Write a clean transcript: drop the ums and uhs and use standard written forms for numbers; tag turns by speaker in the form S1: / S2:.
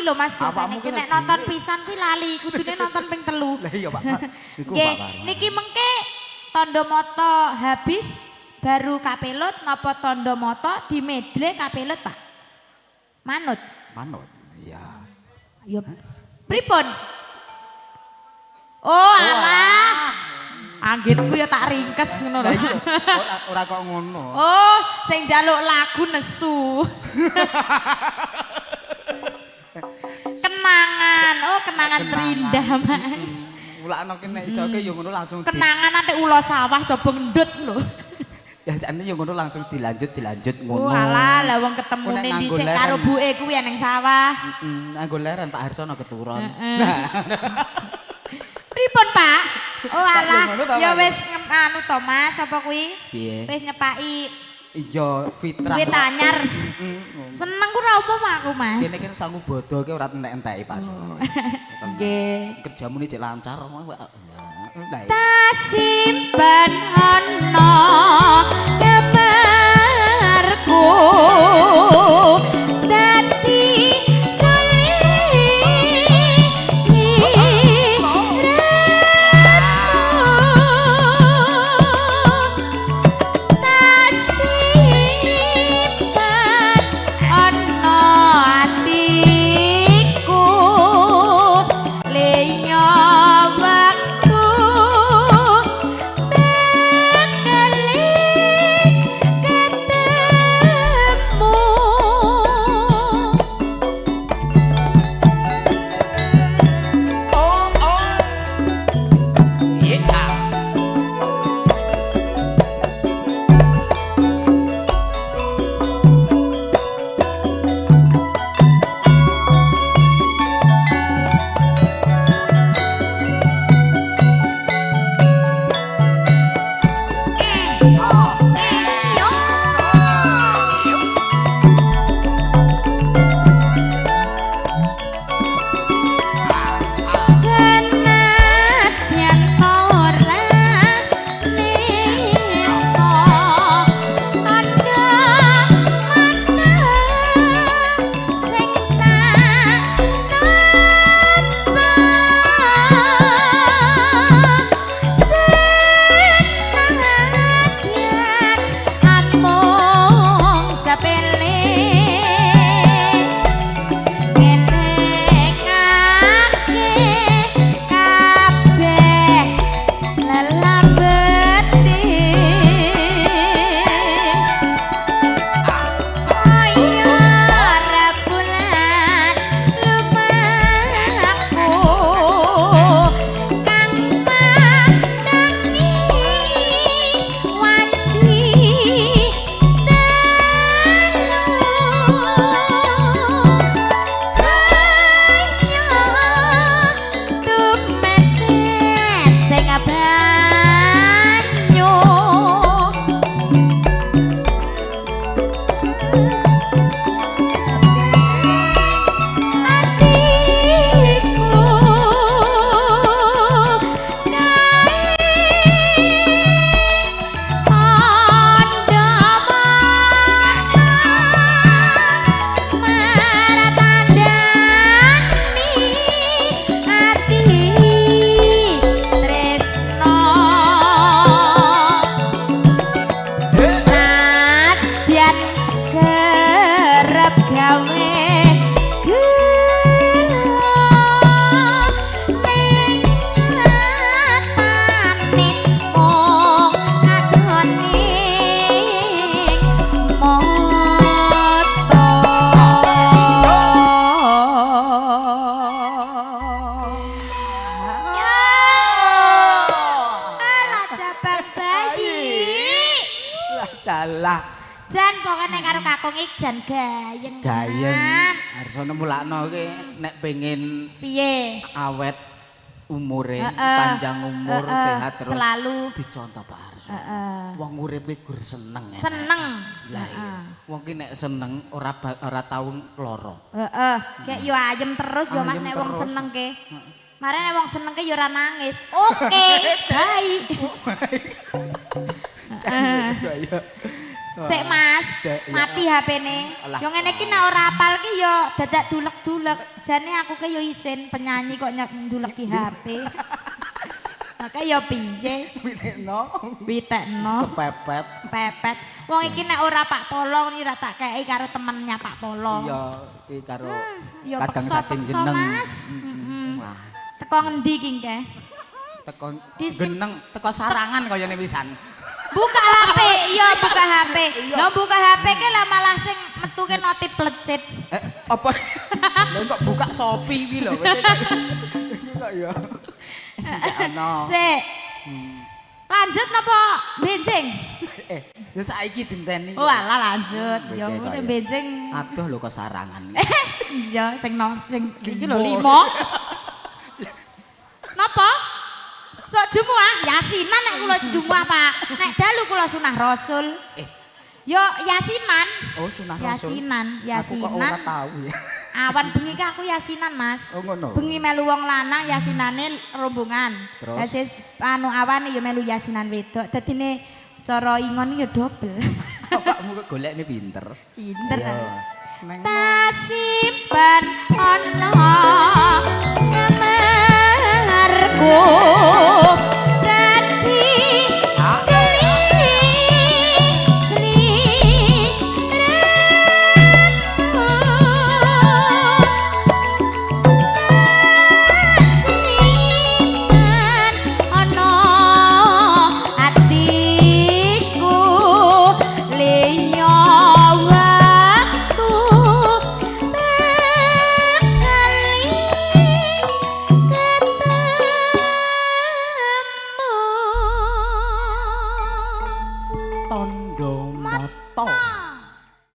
S1: Lho Mas, biasane ki nek nonton pisan kuwi lali, kudune nonton ping 3.
S2: Lah iya Pak. Niku
S1: Pak. Niki mengke tandha mata habis baru kapelut napa tandha mata dimedle kapelut Pak? Manut.
S2: Manut. Iya.
S1: Ya pripun? Oh alah. Anggitku ya tak ringkes ngono lho.
S2: Ora kok ngono.
S1: Oh, sing njaluk lagu nesu. Kenangan, oh kenangan terindah Mas.
S2: Ulakno ki nek iso ki yo ngono langsung
S1: kenangan ate ulo sawah coba ngendut lho.
S2: Ya jane yo ngono langsung dilanjut ngono.
S1: Oh alah, lah wong ketemune dhisik karo buke kuwi ning sawah.
S2: Nganggo leren Pak Harsono keturun.
S1: Pripun Pak? Oh alah, ya wis anu to Mas, apa kuwi? Wis nyepaki
S2: iya fitrah.
S1: Duit anyar. Seneng ku ora apa aku Mas.
S2: Kene kan sangu bodo ki ora entek-enteki Pak.
S1: Nggih.
S2: Kerjamu cek lancar.
S1: Tak simpen ana kabarku dadi wong iki jan gayeng.
S2: Gayeng.
S1: Kan.
S2: Arsono mulakno ki nek pengen
S1: Piye?
S2: awet umure, panjang umur, sehat terus.
S1: Selalu
S2: Dicontoh Pak Arso.
S1: heeh.
S2: Wong urip ki gur seneng ya.
S1: Seneng.
S2: Lah iya. Wong ki nek seneng ora tau lara.
S1: Heeh, kayak yo ayem terus yo Mas
S2: Ayem
S1: nek wong
S2: terus.
S1: seneng ke. Mare nek wong seneng ke yo ora nangis. Oke, baik.
S2: Gaya.
S1: Sik Mas,
S2: Ya.
S1: mati HP-ne.
S2: Alah.
S1: Yo ngene iki nek ora apal ki yo dadak dulek-dulek. Jane aku ke yo isin penyanyi kok nduleki HP. Maka yo piye?
S2: Witekno
S1: Witekno,
S2: kepepet.
S1: pepet. Wong iki nek ora Pak Polo ni ora tak kei karo temennya Pak Polo.
S2: Iya, iki karo
S1: Yo
S2: kadang saking
S1: peksa-peksa,
S2: geneng.
S1: Mas.
S2: Wah,
S1: Teko ngendi ki Keh?
S2: teko
S1: Disim-
S2: geneng, teko sarangan kayane pisan.
S1: Buka HP, iya buka HP. Lo buka HP ke lah malah sing metu ke notif plecit.
S2: Apa? Lha kok buka Shopee iki lho. Kok ya. Enggak ono.
S1: Sik. Lanjut napa benjing?
S2: Ya saiki dinteni.
S1: Oh alah lanjut. Ya
S2: Oke,
S1: ngene
S2: kaya.
S1: benjing.
S2: Aduh lho kok sarangan.
S1: Iya sing iki lho
S2: Limo.
S1: 5. Napa? Sok Jumuah Yasinan nek kula Jumuah Pak. Nek dalu kula sunah Rasul. Yo Yasinan.
S2: Oh, sunah Rasul.
S1: Yasinan,
S2: Aku kok ora
S1: Yasinan.
S2: tahu ya.
S1: Awan bengi ki aku Yasinan Mas.
S2: Oh ngono.
S1: Bengi melu wong lanang yasinane rombongan.
S2: Terus?
S1: Lah sis anu awane ya melu yasinan wedok. Dadine cara ingon ya dobel.
S2: Bapakmu kok golekne pinter.
S1: Pinter.
S2: Iya. Neng
S1: Tak simpen ana kamarku.